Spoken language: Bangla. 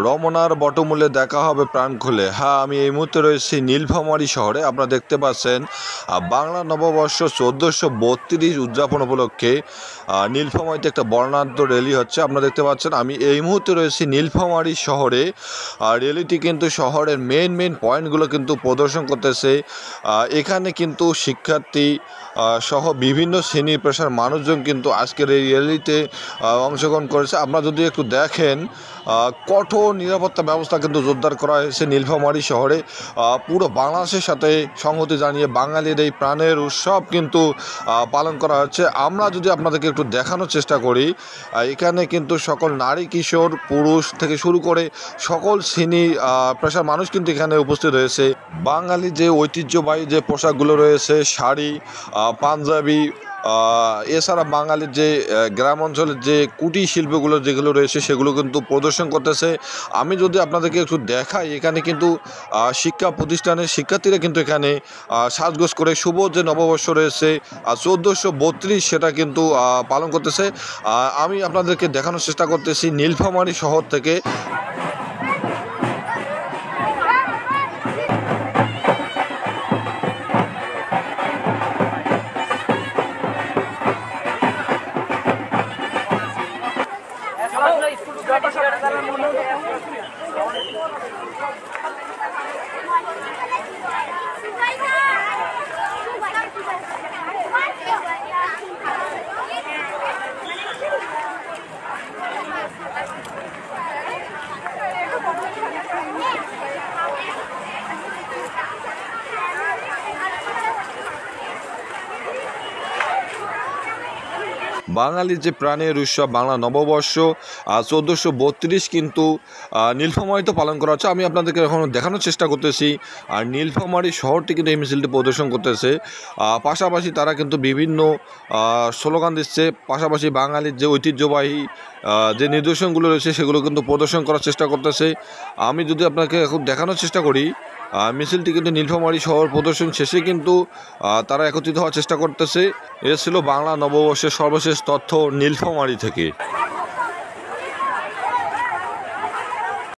রমনার বটমূলে দেখা হবে প্রাণ খুলে। হ্যাঁ, আমি এই মুহূর্তে রয়েছি নীলফামারী শহরে। আপনারা দেখতে পাচ্ছেন বাংলা নববর্ষ 1432 উদযাপন উপলক্ষে নীলফামারীতে একটা বর্ণাঢ্য র্যালি হচ্ছে। আপনারা দেখতে পাচ্ছেন আমি এই মুহূর্তে রয়েছি নীলফামারী শহরে। র্যালিটি কিন্তু শহরের মেন পয়েন্টগুলো কিন্তু প্রদর্শন করতেছে। এখানে কিন্তু শিক্ষার্থী সহ বিভিন্ন শ্রেণী পেশার মানুষজন কিন্তু আজকের এই র্যালিতে অংশগ্রহণ করেছে। আপনারা যদি একটু দেখেন, কঠোর নিরাপত্তা ব্যবস্থা কিন্তু জোরদার করা হয়েছে নীলফামারী শহরে। পুরো বাংলাদেশের সাথে সংহতি জানিয়ে বাঙালির এই প্রাণের উৎসব কিন্তু পালন করা হচ্ছে। আমরা যদি আপনাদেরকে একটু দেখানোর চেষ্টা করি, এখানে কিন্তু সকল নারী, কিশোর, পুরুষ থেকে শুরু করে সকল শ্রেণী পেশার মানুষ কিন্তু এখানে উপস্থিত রয়েছে। বাঙালি যে ঐতিহ্যবাহী যে পোশাকগুলো রয়েছে, শাড়ি, পাঞ্জাবি, এছাড়া বাঙালির যে গ্রাম অঞ্চলের যে কুটির শিল্পগুলো যেগুলো রয়েছে সেগুলো কিন্তু প্রদর্শন করতেছে। আমি যদি আপনাদেরকে একটু দেখাই, এখানে কিন্তু শিক্ষা প্রতিষ্ঠানের শিক্ষার্থীরা কিন্তু এখানে সাজগোজ করে শুভ যে নববর্ষ রয়েছে 1432 সেটা কিন্তু পালন করতেছে। আমি আপনাদেরকে দেখানোর চেষ্টা করতেছি নীলফামারী শহর থেকে। বাঙালির যে প্রাণের উৎসব বাংলা নববর্ষ 1432 কিন্তু নীলফামারীতে পালন করা হচ্ছে। আমি আপনাদেরকে এখন দেখানোর চেষ্টা করতেছি। আর নীলফামারী শহরটি কিন্তু এই মিছিলটি প্রদর্শন করতেছে। পাশাপাশি তারা কিন্তু বিভিন্ন স্লোগান দিচ্ছে, পাশাপাশি বাঙালির যে ঐতিহ্যবাহী যে নিদর্শনগুলো রয়েছে সেগুলো কিন্তু প্রদর্শন করার চেষ্টা করতেছে। আমি যদি আপনাকে এখন দেখানোর চেষ্টা করি, মিছিলটি কিন্তু নীলফামারী শহর প্রদর্শন শেষে কিন্তু তারা একত্রিত হওয়ার চেষ্টা করতেছে। এ ছিল বাংলা নববর্ষের সর্বশেষ তথ্য নীলফামারী থেকে।